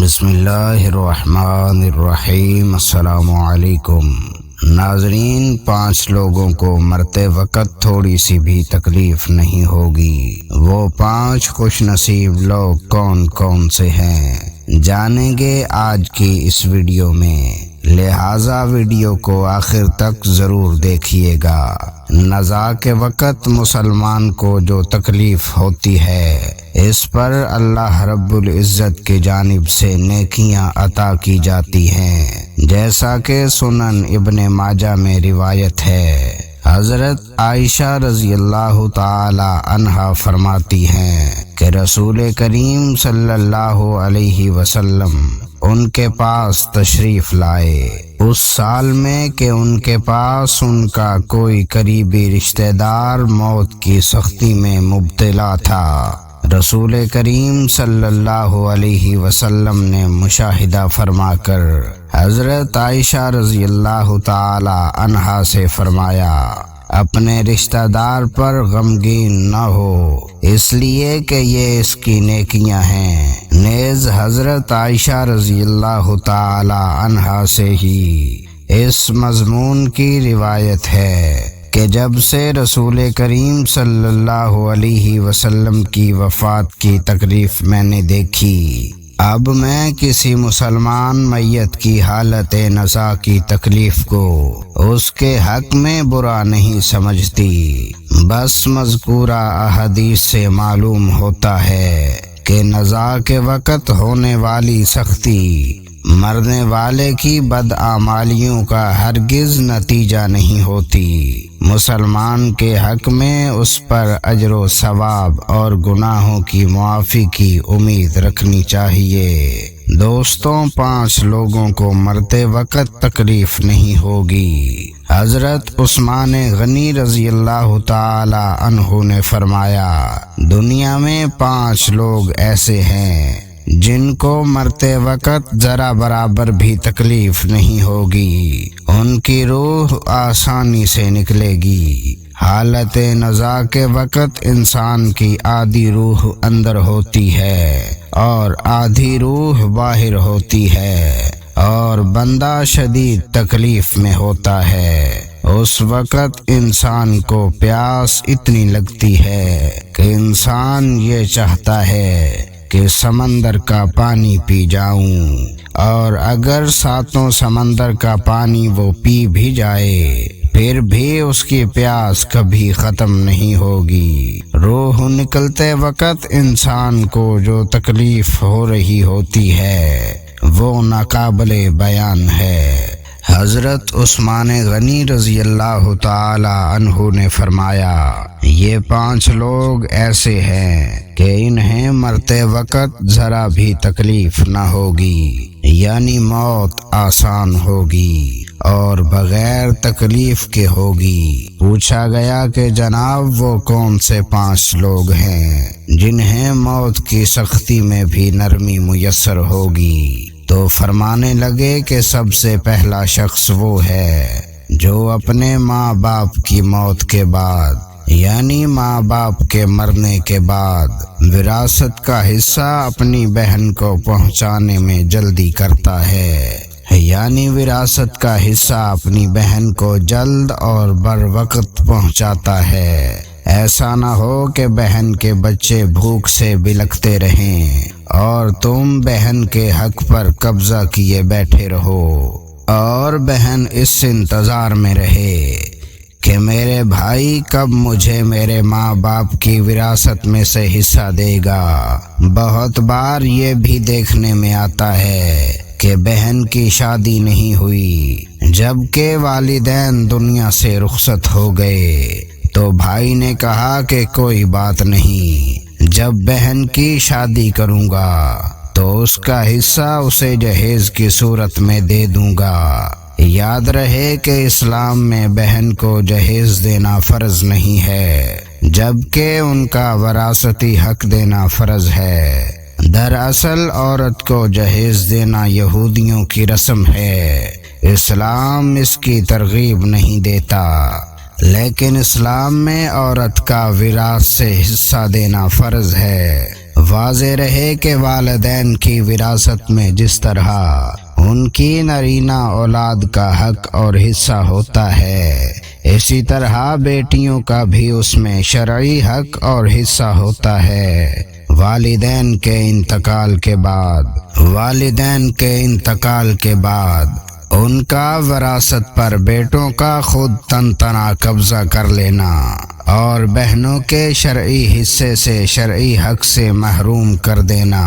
بسم اللہ الرحمن الرحیم۔ السلام علیکم ناظرین، 5 لوگوں کو مرتے وقت تھوڑی سی بھی تکلیف نہیں ہوگی۔ وہ 5 خوش نصیب لوگ کون کون سے ہیں، جانیں گے آج کی اس ویڈیو میں، لہٰذا ویڈیو کو آخر تک ضرور دیکھیے گا۔ نزا کے وقت مسلمان کو جو تکلیف ہوتی ہے، اس پر اللہ رب العزت کی جانب سے نیکیاں عطا کی جاتی ہیں، جیسا کہ سنن ابن ماجہ میں روایت ہے۔ حضرت عائشہ رضی اللہ تعالی عنہا فرماتی ہیں کہ رسول کریم صلی اللہ علیہ وسلم ان کے پاس تشریف لائے اس سال میں کہ ان کے پاس ان کا کوئی قریبی رشتہ دار موت کی سختی میں مبتلا تھا۔ رسول کریم صلی اللہ علیہ وسلم نے مشاہدہ فرما کر حضرت عائشہ رضی اللہ تعالی عنہا سے فرمایا، اپنے رشتہ دار پر غمگین نہ ہو، اس لیے کہ یہ اس کی نیکیاں ہیں۔ نیز حضرت عائشہ رضی اللہ تعالی عنہا سے ہی اس مضمون کی روایت ہے کہ جب سے رسول کریم صلی اللہ علیہ وسلم کی وفات کی تکلیف میں نے دیکھی، اب میں کسی مسلمان میت کی حالت نزا کی تکلیف کو اس کے حق میں برا نہیں سمجھتی۔ بس مذکورہ احادیث سے معلوم ہوتا ہے کہ نزا کے وقت ہونے والی سختی مرنے والے کی بدعمالیوں کا ہرگز نتیجہ نہیں ہوتی۔ مسلمان کے حق میں اس پر اجر و ثواب اور گناہوں کی معافی کی امید رکھنی چاہیے۔ دوستوں، 5 لوگوں کو مرتے وقت تکلیف نہیں ہوگی۔ حضرت عثمان غنی رضی اللہ تعالی عنہ نے فرمایا، دنیا میں 5 لوگ ایسے ہیں جن کو مرتے وقت ذرا برابر بھی تکلیف نہیں ہوگی، ان کی روح آسانی سے نکلے گی۔ حالت نزا کے وقت انسان کی آدھی روح اندر ہوتی ہے اور آدھی روح باہر ہوتی ہے، اور بندہ شدید تکلیف میں ہوتا ہے۔ اس وقت انسان کو پیاس اتنی لگتی ہے کہ انسان یہ چاہتا ہے کہ سمندر کا پانی پی جاؤں، اور اگر 7 سمندر کا پانی وہ پی بھی جائے پھر بھی اس کی پیاس کبھی ختم نہیں ہوگی۔ روح نکلتے وقت انسان کو جو تکلیف ہو رہی ہوتی ہے وہ ناقابل بیان ہے۔ حضرت عثمان غنی رضی اللہ تعالی عنہ نے فرمایا، یہ 5 لوگ ایسے ہیں کہ انہیں مرتے وقت ذرا بھی تکلیف نہ ہوگی، یعنی موت آسان ہوگی اور بغیر تکلیف کے ہوگی۔ پوچھا گیا کہ جناب وہ کون سے 5 لوگ ہیں جنہیں موت کی سختی میں بھی نرمی میسر ہوگی؟ تو فرمانے لگے کہ سب سے پہلا شخص وہ ہے جو اپنے ماں باپ کی موت کے بعد، یعنی ماں باپ کے مرنے کے بعد، وراثت کا حصہ اپنی بہن کو پہنچانے میں جلدی کرتا ہے، یعنی وراثت کا حصہ اپنی بہن کو جلد اور بر وقت پہنچاتا ہے۔ ایسا نہ ہو کہ بہن کے بچے بھوک سے بلکتے رہیں اور تم بہن کے حق پر قبضہ کیے بیٹھے رہو، اور بہن اس انتظار میں رہے کہ میرے بھائی کب مجھے میرے ماں باپ کی وراثت میں سے حصہ دے گا۔ بہت بار یہ بھی دیکھنے میں آتا ہے کہ بہن کی شادی نہیں ہوئی، جبکہ والدین دنیا سے رخصت ہو گئے، تو بھائی نے کہا کہ کوئی بات نہیں، جب بہن کی شادی کروں گا تو اس کا حصہ اسے جہیز کی صورت میں دے دوں گا۔ یاد رہے کہ اسلام میں بہن کو جہیز دینا فرض نہیں ہے، جبکہ ان کا وراثتی حق دینا فرض ہے۔ دراصل عورت کو جہیز دینا یہودیوں کی رسم ہے، اسلام اس کی ترغیب نہیں دیتا، لیکن اسلام میں عورت کا وراثت سے حصہ دینا فرض ہے۔ واضح رہے کہ والدین کی وراثت میں جس طرح ان کی نرینہ اولاد کا حق اور حصہ ہوتا ہے، اسی طرح بیٹیوں کا بھی اس میں شرعی حق اور حصہ ہوتا ہے۔ والدین کے انتقال کے بعد ان کا وراثت پر بیٹوں کا خود تنتنا قبضہ کر لینا اور بہنوں کے شرعی حصے سے شرعی حق سے محروم کر دینا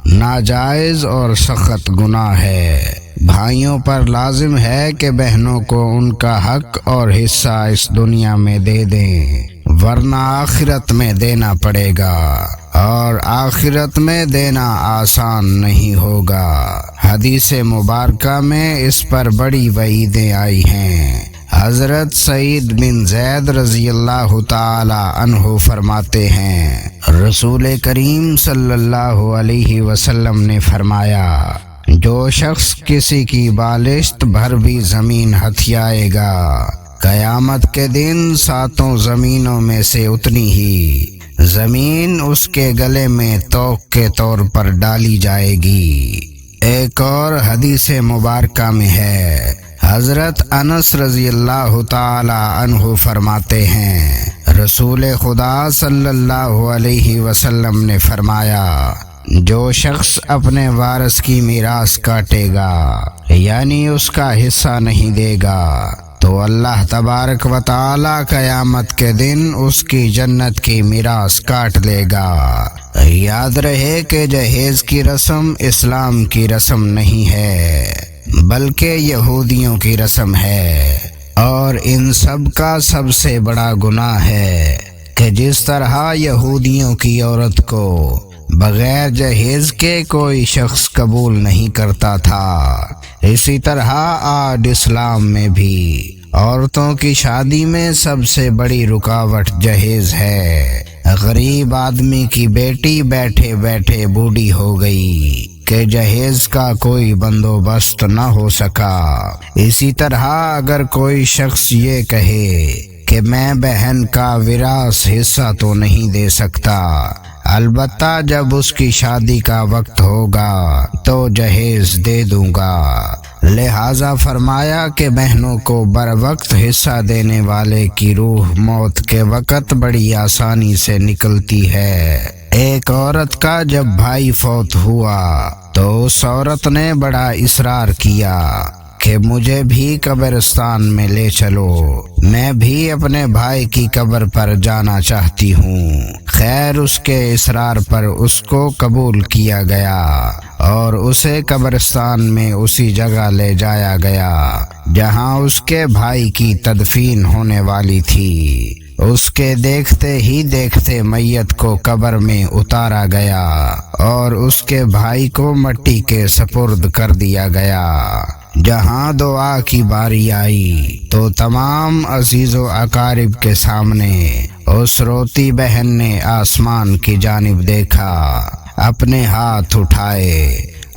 ناجائز اور سخت گناہ ہے۔ بھائیوں پر لازم ہے کہ بہنوں کو ان کا حق اور حصہ اس دنیا میں دے دیں، ورنہ آخرت میں دینا پڑے گا، اور آخرت میں دینا آسان نہیں ہوگا۔ حدیث مبارکہ میں اس پر بڑی وعیدیں آئی ہیں۔ حضرت سعید بن زید رضی اللہ تعالی عنہ فرماتے ہیں، رسول کریم صلی اللہ علیہ وسلم نے فرمایا، جو شخص کسی کی بالشت بھر بھی زمین ہتھیائے گا، قیامت کے دن 7 زمینوں میں سے اتنی ہی زمین اس کے گلے میں توق کے طور پر ڈالی جائے گی۔ ایک اور حدیث مبارکہ میں ہے، حضرت انس رضی اللہ تعالی عنہ فرماتے ہیں، رسول خدا صلی اللہ علیہ وسلم نے فرمایا، جو شخص اپنے وارث کی میراث کاٹے گا، یعنی اس کا حصہ نہیں دے گا، تو اللہ تبارک و تعالی قیامت کے دن اس کی جنت کی میراث کاٹ لے گا۔ یاد رہے کہ جہیز کی رسم اسلام کی رسم نہیں ہے، بلکہ یہودیوں کی رسم ہے، اور ان سب کا سب سے بڑا گناہ ہے کہ جس طرح یہودیوں کی عورت کو بغیر جہیز کے کوئی شخص قبول نہیں کرتا تھا، اسی طرح آج اسلام میں بھی عورتوں کی شادی میں سب سے بڑی رکاوٹ جہیز ہے۔ غریب آدمی کی بیٹی بیٹھے بیٹھے بوڑھی ہو گئی کہ جہیز کا کوئی بندوبست نہ ہو سکا۔ اسی طرح اگر کوئی شخص یہ کہے کہ میں بہن کا وراث حصہ تو نہیں دے سکتا، البتہ جب اس کی شادی کا وقت ہوگا تو جہیز دے دوں گا، لہذا فرمایا کہ بہنوں کو بر وقت حصہ دینے والے کی روح موت کے وقت بڑی آسانی سے نکلتی ہے۔ ایک عورت کا جب بھائی فوت ہوا تو اس عورت نے بڑا اصرار کیا کہ مجھے بھی قبرستان میں لے چلو، میں بھی اپنے بھائی کی قبر پر جانا چاہتی ہوں۔ خیر اس کے اصرار پر اس کو قبول کیا گیا اور اسے قبرستان میں اسی جگہ لے جایا گیا جہاں اس کے بھائی کی تدفین ہونے والی تھی۔ اس کے دیکھتے ہی دیکھتے میت کو قبر میں اتارا گیا اور اس کے بھائی کو مٹی کے سپرد کر دیا گیا۔ جہاں دعا کی باری آئی تو تمام عزیز و اقارب کے سامنے اس روتی بہن نے آسمان کی جانب دیکھا، اپنے ہاتھ اٹھائے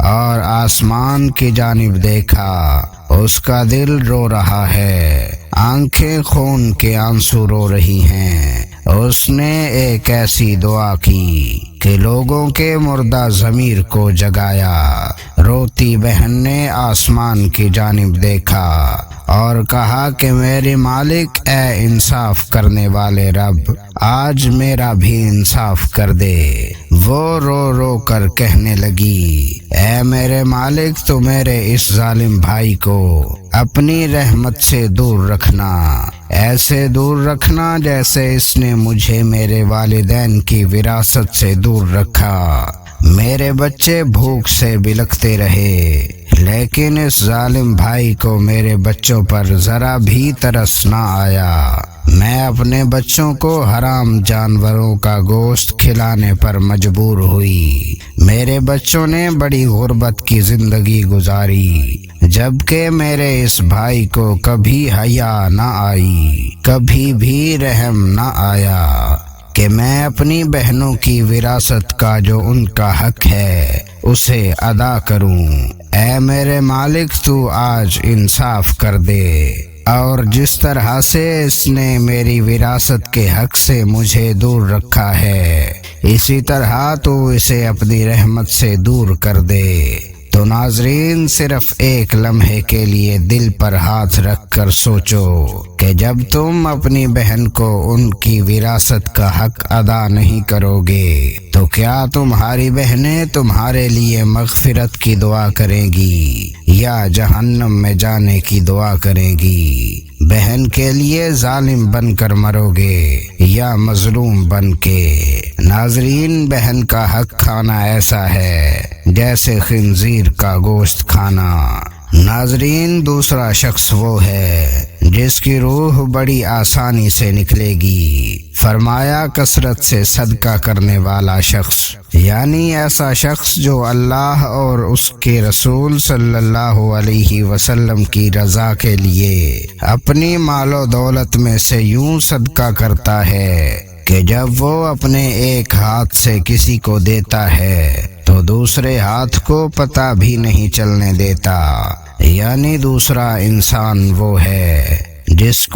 اور آسمان کی جانب دیکھا، اس کا دل رو رہا ہے، آنکھیں خون کے آنسو رو رہی ہیں۔ اس نے ایک ایسی دعا کی کہ لوگوں کے مردہ ضمیر کو جگایا۔ روتی بہن نے آسمان کی جانب دیکھا اور کہا کہ میرے مالک، اے انصاف کرنے والے رب، آج میرا بھی انصاف کر دے۔ وہ رو رو کر کہنے لگی، اے میرے مالک، تو میرے اس ظالم بھائی کو اپنی رحمت سے دور رکھنا، ایسے دور رکھنا جیسے اس نے مجھے میرے والدین کی وراثت سے دور رکھا۔ میرے بچے بھوک سے بلکتے رہے، لیکن اس ظالم بھائی کو میرے بچوں پر ذرا بھی ترس نہ آیا۔ میں اپنے بچوں کو حرام جانوروں کا گوشت کھلانے پر مجبور ہوئی۔ میرے بچوں نے بڑی غربت کی زندگی گزاری، جبکہ میرے اس بھائی کو کبھی حیا نہ آئی، کبھی بھی رحم نہ آیا کہ میں اپنی بہنوں کی وراثت کا جو ان کا حق ہے اسے ادا کروں۔ اے میرے مالک، تو آج انصاف کر دے، اور جس طرح سے اس نے میری وراثت کے حق سے مجھے دور رکھا ہے، اسی طرح تو اسے اپنی رحمت سے دور کر دے۔ تو ناظرین، صرف ایک لمحے کے لیے دل پر ہاتھ رکھ کر سوچو کہ جب تم اپنی بہن کو ان کی وراثت کا حق ادا نہیں کرو گے تو کیا تمہاری بہنیں تمہارے لیے مغفرت کی دعا کریں گی یا جہنم میں جانے کی دعا کریں گی؟ بہن کے لیے ظالم بن کر مرو گے یا مظلوم بن کے؟ ناظرین، بہن کا حق کھانا ایسا ہے جیسے خنزیر کا گوشت کھانا۔ ناظرین، دوسرا شخص وہ ہے جس کی روح بڑی آسانی سے نکلے گی۔ فرمایا کثرت سے صدقہ کرنے والا شخص، یعنی ایسا شخص جو اللہ اور اس کے رسول صلی اللہ علیہ وسلم کی رضا کے لیے اپنی مال و دولت میں سے یوں صدقہ کرتا ہے کہ جب وہ اپنے ایک ہاتھ سے کسی کو دیتا ہے تو دوسرے ہاتھ کو پتہ بھی نہیں چلنے دیتا۔ یعنی دوسرا انسان وہ ہے جس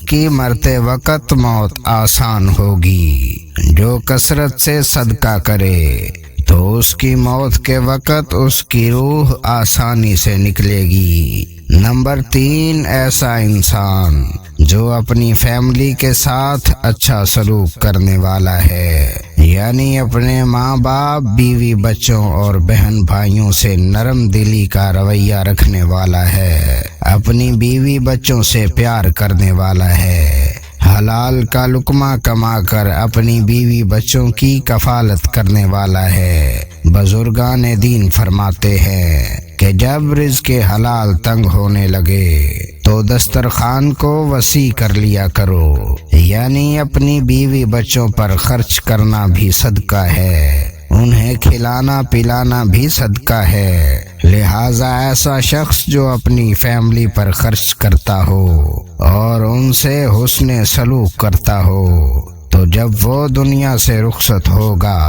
کی مرتے وقت موت آسان ہوگی۔ جو کثرت سے صدقہ کرے تو اس کی موت کے وقت اس کی روح آسانی سے نکلے گی۔ نمبر 3، ایسا انسان جو اپنی فیملی کے ساتھ اچھا سلوک کرنے والا ہے، یعنی اپنے ماں باپ، بیوی بچوں اور بہن بھائیوں سے نرم دلی کا رویہ رکھنے والا ہے، اپنی بیوی بچوں سے پیار کرنے والا ہے، حلال کا لقمہ کما کر اپنی بیوی بچوں کی کفالت کرنے والا ہے۔ بزرگان دین فرماتے ہیں کہ جب رزق حلال تنگ ہونے لگے تو دسترخوان کو وسیع کر لیا کرو، یعنی اپنی بیوی بچوں پر خرچ کرنا بھی صدقہ ہے، انہیں کھلانا پلانا بھی صدقہ ہے۔ لہٰذا ایسا شخص جو اپنی فیملی پر خرچ کرتا ہو اور ان سے حسن سلوک کرتا ہو تو جب وہ دنیا سے رخصت ہوگا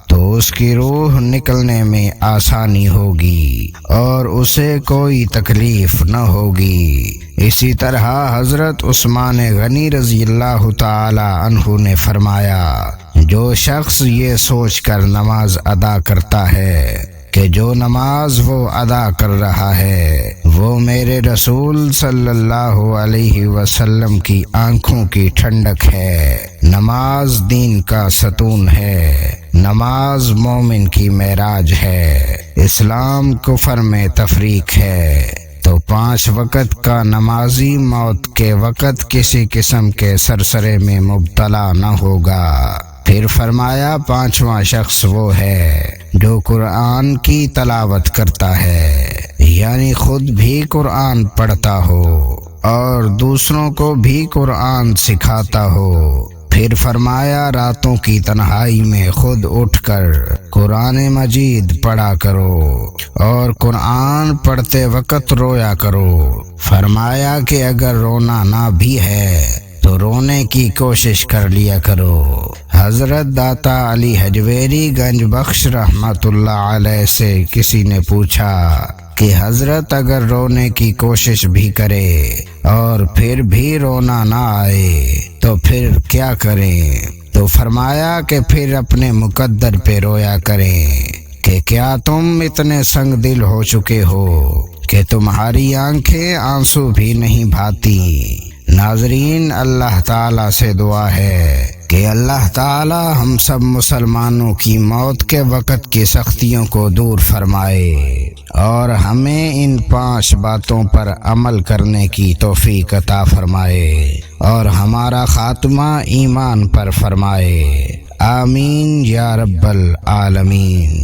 تو اس کی روح نکلنے میں آسانی ہوگی اور اسے کوئی تکلیف نہ ہوگی۔ اسی طرح حضرت عثمان غنی رضی اللہ تعالی عنہ نے فرمایا، جو شخص یہ سوچ کر نماز ادا کرتا ہے کہ جو نماز وہ ادا کر رہا ہے وہ میرے رسول صلی اللہ علیہ وسلم کی آنکھوں کی ٹھنڈک ہے، نماز دین کا ستون ہے، نماز مومن کی معراج ہے، اسلام کفر میں تفریق ہے، تو 5 وقت کا نمازی موت کے وقت کسی قسم کے سرسرے میں مبتلا نہ ہوگا۔ پھر فرمایا 5واں شخص وہ ہے جو قرآن کی تلاوت کرتا ہے، یعنی خود بھی قرآن پڑھتا ہو اور دوسروں کو بھی قرآن سکھاتا ہو۔ پھر فرمایا راتوں کی تنہائی میں خود اٹھ کر قرآن مجید پڑھا کرو اور قرآن پڑھتے وقت رویا کرو۔ فرمایا کہ اگر رونا نہ بھی ہے تو رونے کی کوشش کر لیا کرو۔ حضرت داتا علی حجویری گنج بخش رحمت اللہ علیہ سے کسی نے پوچھا کہ حضرت اگر رونے کی کوشش بھی کرے اور پھر بھی رونا نہ آئے تو پھر کیا کریں؟ تو فرمایا کہ پھر اپنے مقدر پہ رویا کریں کہ کیا تم اتنے سنگ دل ہو چکے ہو کہ تمہاری آنکھیں آنسو بھی نہیں بھاتی۔ ناظرین، اللہ تعالیٰ سے دعا ہے کہ اللہ تعالیٰ ہم سب مسلمانوں کی موت کے وقت کی سختیوں کو دور فرمائے اور ہمیں ان 5 باتوں پر عمل کرنے کی توفیق عطا فرمائے اور ہمارا خاتمہ ایمان پر فرمائے۔ آمین یا رب العالمین۔